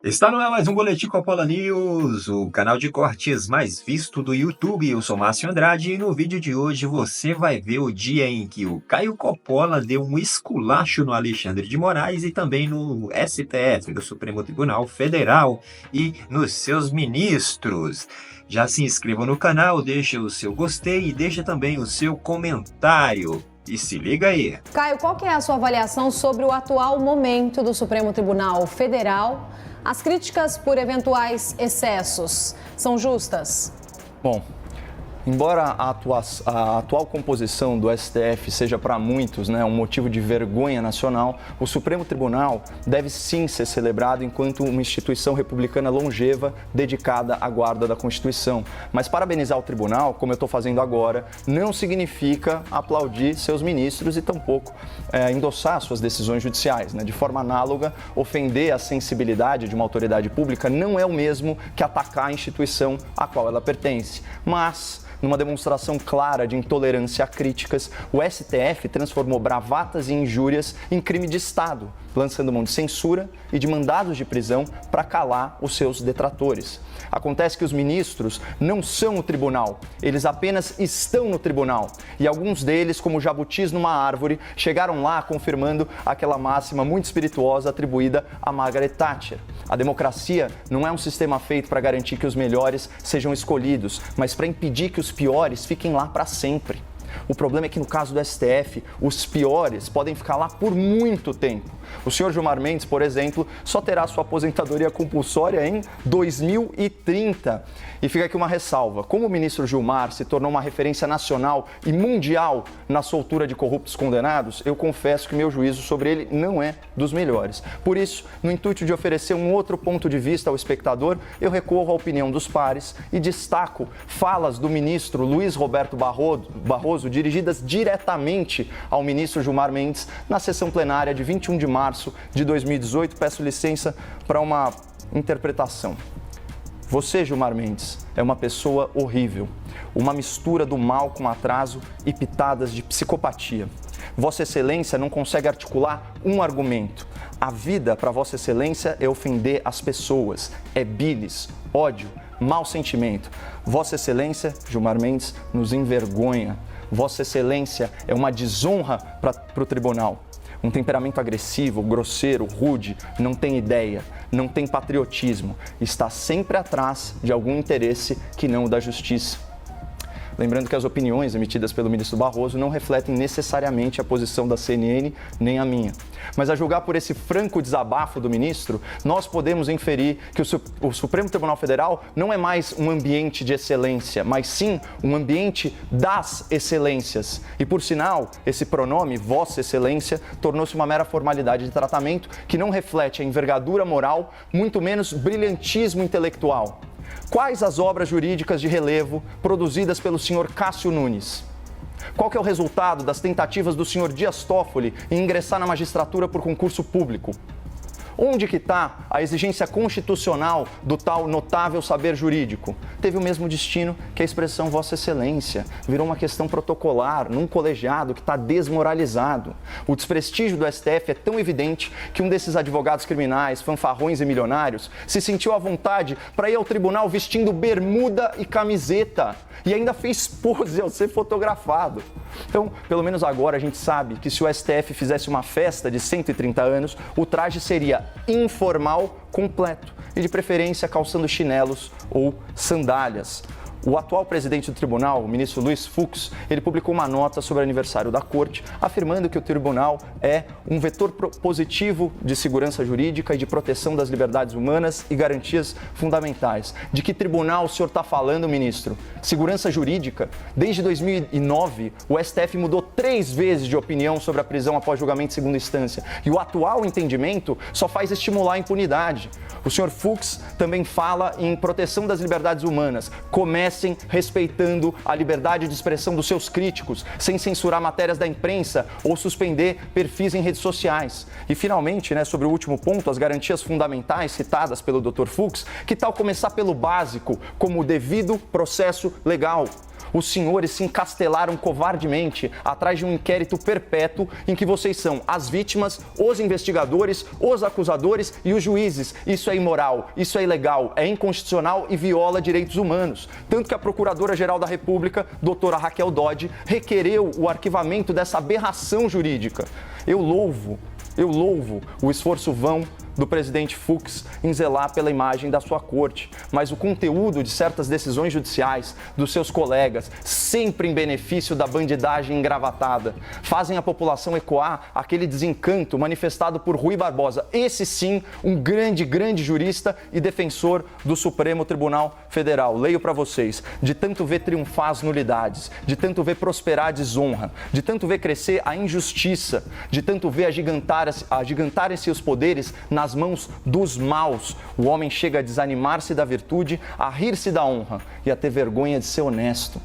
Está no ar mais um Boletim Coppola News, o canal de cortes mais visto do YouTube. Eu sou Márcio Andrade e no vídeo de hoje você vai ver o dia em que o Caio Coppola deu um esculacho no Alexandre de Moraes e também no STF, do Supremo Tribunal Federal, e nos seus ministros. Já se inscreva no canal, deixa o seu gostei e deixa também o seu comentário. E se liga aí. Caio, qual que é a sua avaliação sobre o atual momento do Supremo Tribunal Federal? As críticas por eventuais excessos são justas? Bom, embora a atual composição do STF seja para muitos, um motivo de vergonha nacional, o Supremo Tribunal deve sim ser celebrado enquanto uma instituição republicana longeva dedicada à guarda da Constituição. Mas parabenizar o tribunal, como eu estou fazendo agora, não significa aplaudir seus ministros e tampouco endossar suas decisões judiciais. De forma análoga, ofender a sensibilidade de uma autoridade pública não é o mesmo que atacar a instituição a qual ela pertence. Mas, numa demonstração clara de intolerância a críticas, o STF transformou bravatas e injúrias em crime de Estado, lançando mão de censura e de mandados de prisão para calar os seus detratores. Acontece que os ministros não são o tribunal, eles apenas estão no tribunal. E alguns deles, como jabutis numa árvore, chegaram lá confirmando aquela máxima muito espirituosa atribuída a Margaret Thatcher. A democracia não é um sistema feito para garantir que os melhores sejam escolhidos, mas para impedir que os piores fiquem lá para sempre. O problema é que no caso do STF, os piores podem ficar lá por muito tempo. O senhor Gilmar Mendes, por exemplo, só terá sua aposentadoria compulsória em 2030. E fica aqui uma ressalva. Como o ministro Gilmar se tornou uma referência nacional e mundial na soltura de corruptos condenados, eu confesso que meu juízo sobre ele não é dos melhores. Por isso, no intuito de oferecer um outro ponto de vista ao espectador, eu recorro à opinião dos pares e destaco falas do ministro Luiz Roberto Barroso dirigidas diretamente ao ministro Gilmar Mendes na sessão plenária de 21 de março de 2018. Peço licença para uma interpretação. Você, Gilmar Mendes, é uma pessoa horrível, uma mistura do mal com atraso e pitadas de psicopatia. Vossa Excelência não consegue articular um argumento. A vida para Vossa Excelência é ofender as pessoas, é bilis, ódio, mau sentimento. Vossa Excelência, Gilmar Mendes, nos envergonha. Vossa Excelência é uma desonra para o tribunal. Um temperamento agressivo, grosseiro, rude, não tem ideia, não tem patriotismo, está sempre atrás de algum interesse que não o da justiça. Lembrando que as opiniões emitidas pelo ministro Barroso não refletem necessariamente a posição da CNN nem a minha. Mas a julgar por esse franco desabafo do ministro, nós podemos inferir que o Supremo Tribunal Federal não é mais um ambiente de excelência, mas sim um ambiente das excelências. E por sinal, esse pronome, Vossa Excelência, tornou-se uma mera formalidade de tratamento que não reflete a envergadura moral, muito menos brilhantismo intelectual. Quais as obras jurídicas de relevo produzidas pelo senhor Cássio Nunes? Qual que é o resultado das tentativas do senhor Dias Toffoli em ingressar na magistratura por concurso público? Onde que está a exigência constitucional do tal notável saber jurídico? Teve o mesmo destino que a expressão Vossa Excelência. Virou uma questão protocolar, num colegiado que está desmoralizado. O desprestígio do STF é tão evidente que um desses advogados criminais, fanfarrões e milionários, se sentiu à vontade para ir ao tribunal vestindo bermuda e camiseta. E ainda fez pose ao ser fotografado. Então, pelo menos agora a gente sabe que se o STF fizesse uma festa de 130 anos, o traje seria informal completo e de preferência calçando chinelos ou sandálias. O atual presidente do tribunal, o ministro Luiz Fux, ele publicou uma nota sobre o aniversário da corte, afirmando que o tribunal é um vetor positivo de segurança jurídica e de proteção das liberdades humanas e garantias fundamentais. De que tribunal o senhor está falando, ministro? Segurança jurídica? Desde 2009, o STF mudou 3 vezes de opinião sobre a prisão após julgamento de segunda instância. E o atual entendimento só faz estimular a impunidade. O senhor Fux também fala em proteção das liberdades humanas. Comecem respeitando a liberdade de expressão dos seus críticos, sem censurar matérias da imprensa ou suspender perfis em redes sociais. E, finalmente, sobre o último ponto, as garantias fundamentais citadas pelo Dr. Fux, que tal começar pelo básico, como o devido processo legal? Os senhores se encastelaram covardemente atrás de um inquérito perpétuo em que vocês são as vítimas, os investigadores, os acusadores e os juízes. Isso é imoral, isso é ilegal, é inconstitucional e viola direitos humanos. Tanto que a Procuradora-Geral da República, doutora Raquel Dodge, requereu o arquivamento dessa aberração jurídica. Eu louvo o esforço vão do presidente Fux em zelar pela imagem da sua corte, mas o conteúdo de certas decisões judiciais dos seus colegas, sempre em benefício da bandidagem engravatada, fazem a população ecoar aquele desencanto manifestado por Rui Barbosa, esse sim, um grande jurista e defensor do Supremo Tribunal Federal. Leio para vocês: de tanto ver triunfar as nulidades, de tanto ver prosperar a desonra, de tanto ver crescer a injustiça, de tanto ver agigantarem-se os poderes nas mãos dos maus, o homem chega a desanimar-se da virtude, a rir-se da honra e a ter vergonha de ser honesto.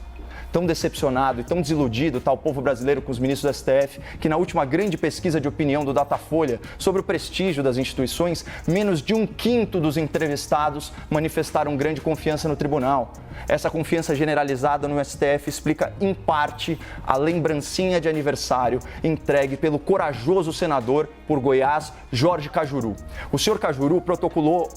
Tão decepcionado e tão desiludido está o povo brasileiro com os ministros do STF, que na última grande pesquisa de opinião do Datafolha sobre o prestígio das instituições, menos de 1/5 dos entrevistados manifestaram grande confiança no tribunal. Essa confiança generalizada no STF explica, em parte, a lembrancinha de aniversário entregue pelo corajoso senador por Goiás, Jorge Cajuru. O senhor Cajuru protocolou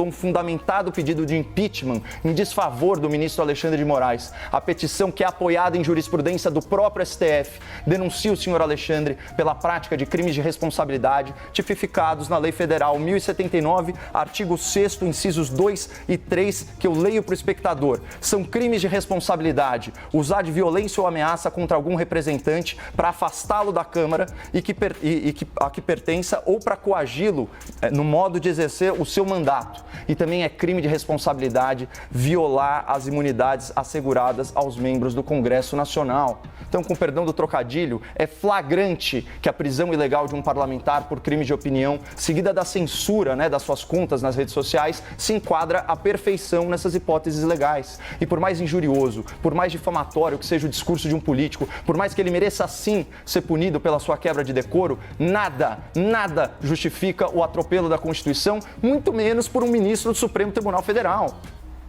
um fundamentado pedido de impeachment em desfavor do ministro Alexandre de Moraes. A petição, que é apoiada em jurisprudência do próprio STF, denuncia o senhor Alexandre pela prática de crimes de responsabilidade tipificados na Lei Federal 1079, artigo 6º, incisos 2 e 3, que eu leio para o espectador. São crimes de responsabilidade usar de violência ou ameaça contra algum representante para afastá-lo da Câmara a que pertença ou para coagi-lo no modo de exercer o seu mandato. E também é crime de responsabilidade violar as imunidades asseguradas aos membros do Congresso Nacional. Então, com perdão do trocadilho, é flagrante que a prisão ilegal de um parlamentar por crime de opinião, seguida da censura, das suas contas nas redes sociais, se enquadra à perfeição nessas hipóteses legais. E por mais injurioso, por mais difamatório que seja o discurso de um político, por mais que ele mereça sim ser punido pela sua quebra de decoro, nada justifica o atropelo da Constituição, muito menos por um ministro do Supremo Tribunal Federal.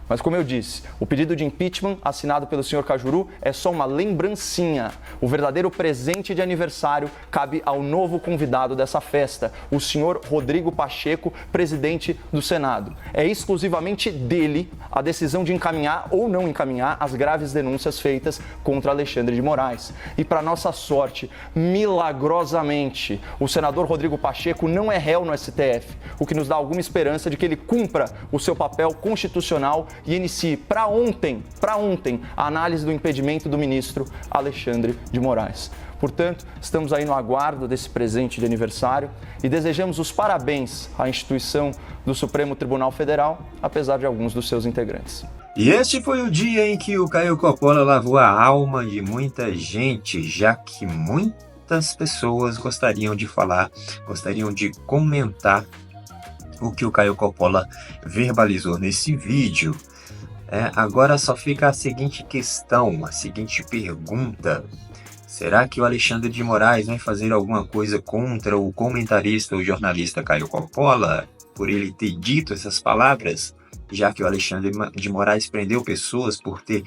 Mas, como eu disse, o pedido de impeachment assinado pelo senhor Cajuru é só uma lembrancinha. O verdadeiro presente de aniversário cabe ao novo convidado dessa festa, o senhor Rodrigo Pacheco, presidente do Senado. É exclusivamente dele a decisão de encaminhar ou não encaminhar as graves denúncias feitas contra Alexandre de Moraes. E, para nossa sorte, milagrosamente, o senador Rodrigo Pacheco não é réu no STF, o que nos dá alguma esperança de que ele cumpra o seu papel constitucional e inicie para ontem, a análise do impedimento do ministro Alexandre de Moraes. Portanto, estamos aí no aguardo desse presente de aniversário e desejamos os parabéns à instituição do Supremo Tribunal Federal, apesar de alguns dos seus integrantes. E este foi o dia em que o Caio Coppola lavou a alma de muita gente, já que muitas pessoas gostariam de falar, gostariam de comentar o que o Caio Coppola verbalizou nesse vídeo. Agora só fica a seguinte questão, a seguinte pergunta: será que o Alexandre de Moraes vai fazer alguma coisa contra o comentarista ou jornalista Caio Coppola por ele ter dito essas palavras, já que o Alexandre de Moraes prendeu pessoas por ter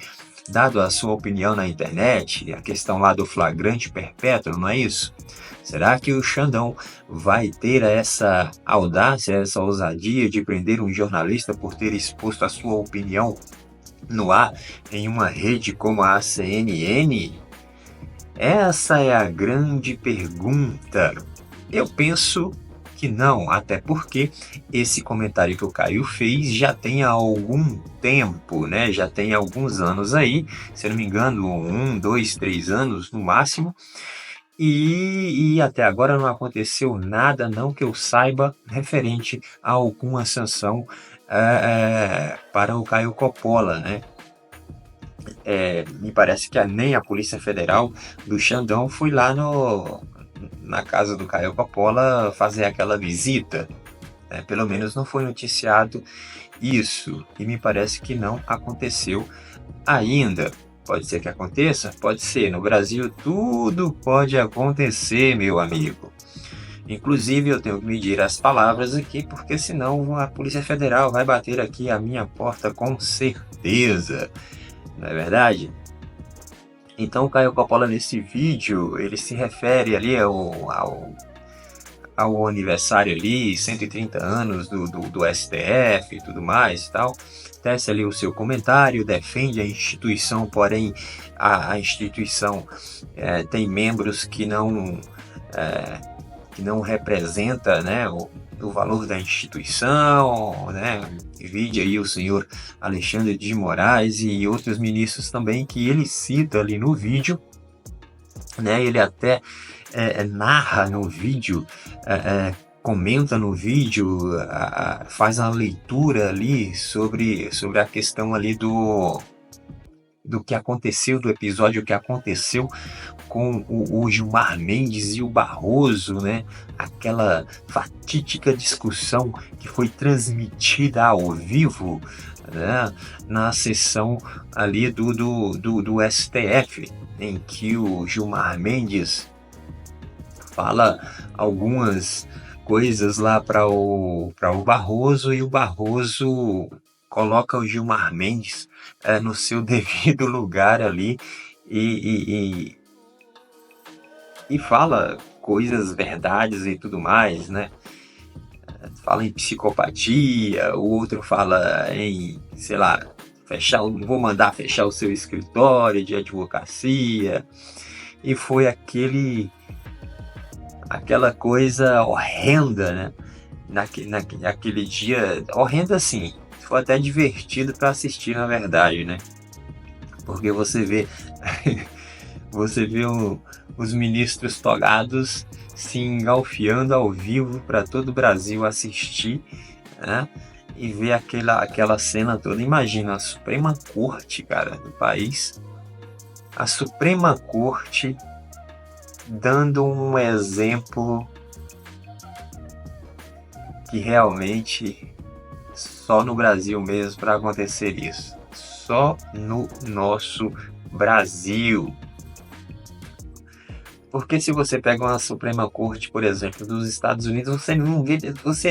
dado a sua opinião na internet, a questão lá do flagrante perpétuo, não é isso? Será que o Xandão vai ter essa audácia, essa ousadia de prender um jornalista por ter exposto a sua opinião no ar em uma rede como a CNN? Essa é a grande pergunta. Eu penso que não, até porque esse comentário que o Caio fez já tem algum tempo, já tem alguns anos aí, se eu não me engano, 1, 2, 3 anos no máximo. E até agora não aconteceu nada, não que eu saiba, referente a alguma sanção para o Caio Coppola, Me parece que nem a Polícia Federal do Xandão foi lá na casa do Caio Coppola fazer aquela visita. Pelo menos não foi noticiado isso, e me parece que não aconteceu ainda. Pode ser que aconteça? Pode ser. No Brasil tudo pode acontecer, meu amigo. Inclusive eu tenho que medir as palavras aqui, porque senão a Polícia Federal vai bater aqui a minha porta com certeza. Não é verdade? Então o Caio Coppola nesse vídeo, ele se refere ali ao aniversário ali, 130 anos do STF e tudo mais e tal. Tece ali o seu comentário, defende a instituição, porém a instituição tem membros que não representa, né, o valor da instituição, né? Vide aí o senhor Alexandre de Moraes e outros ministros também que ele cita ali no vídeo, né? Ele até narra no vídeo, comenta no vídeo, faz uma leitura ali sobre a questão ali do que aconteceu, do episódio que aconteceu com o Gilmar Mendes e o Barroso, né? Aquela fatídica discussão que foi transmitida ao vivo, né? Na sessão ali do STF, em que o Gilmar Mendes fala algumas coisas lá para o Barroso, e o Barroso coloca o Gilmar Mendes no seu devido lugar ali e fala coisas, verdades e tudo mais, né? Fala em psicopatia, o outro fala em, sei lá, vou mandar fechar o seu escritório de advocacia. E foi aquela coisa horrenda, né? Naquele dia, horrenda assim, foi até divertido para assistir, na verdade, né? Porque você vê os ministros togados se engalfiando ao vivo para todo o Brasil assistir, né? E ver aquela cena toda. Imagina a Suprema Corte, cara, do país, a Suprema Corte dando um exemplo que realmente só no Brasil mesmo para acontecer isso. Só no nosso Brasil. Porque se você pega uma Suprema Corte, por exemplo, dos Estados Unidos, você não vê, nos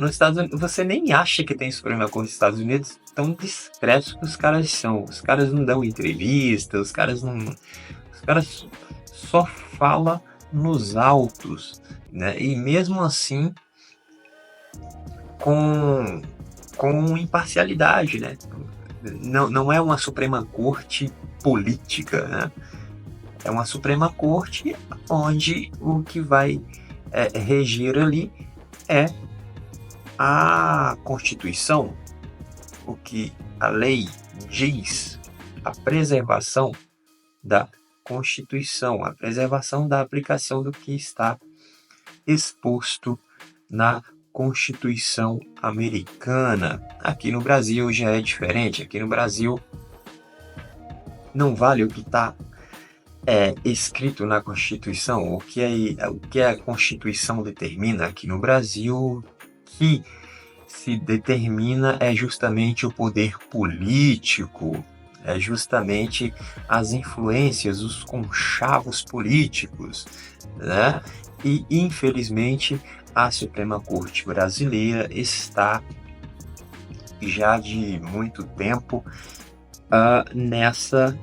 Estados Unidos, você nem acha que tem Suprema Corte dos Estados Unidos, tão discretos que os caras são. Os caras não dão entrevista, os caras só falam nos autos, né? E mesmo assim, com imparcialidade, né? Não é uma Suprema Corte política, né? É uma Suprema Corte onde o que vai reger ali é a Constituição, o que a lei diz, a preservação da Constituição, a preservação da aplicação do que está exposto na Constituição americana. Aqui no Brasil já é diferente. Aqui no Brasil não vale o que está escrito na Constituição, o que a Constituição determina. Aqui no Brasil, que se determina é justamente o poder político, é justamente as influências, os conchavos políticos, né? E, infelizmente, a Suprema Corte brasileira está já de muito tempo nessa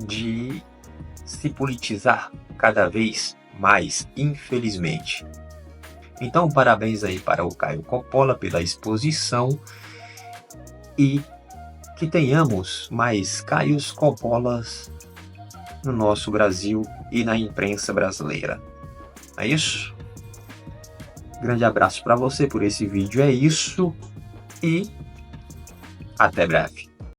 de se politizar cada vez mais, infelizmente. Então, parabéns aí para o Caio Coppola pela exposição e que tenhamos mais Caios Coppolas no nosso Brasil e na imprensa brasileira. É isso? Grande abraço para você por esse vídeo, é isso e até breve.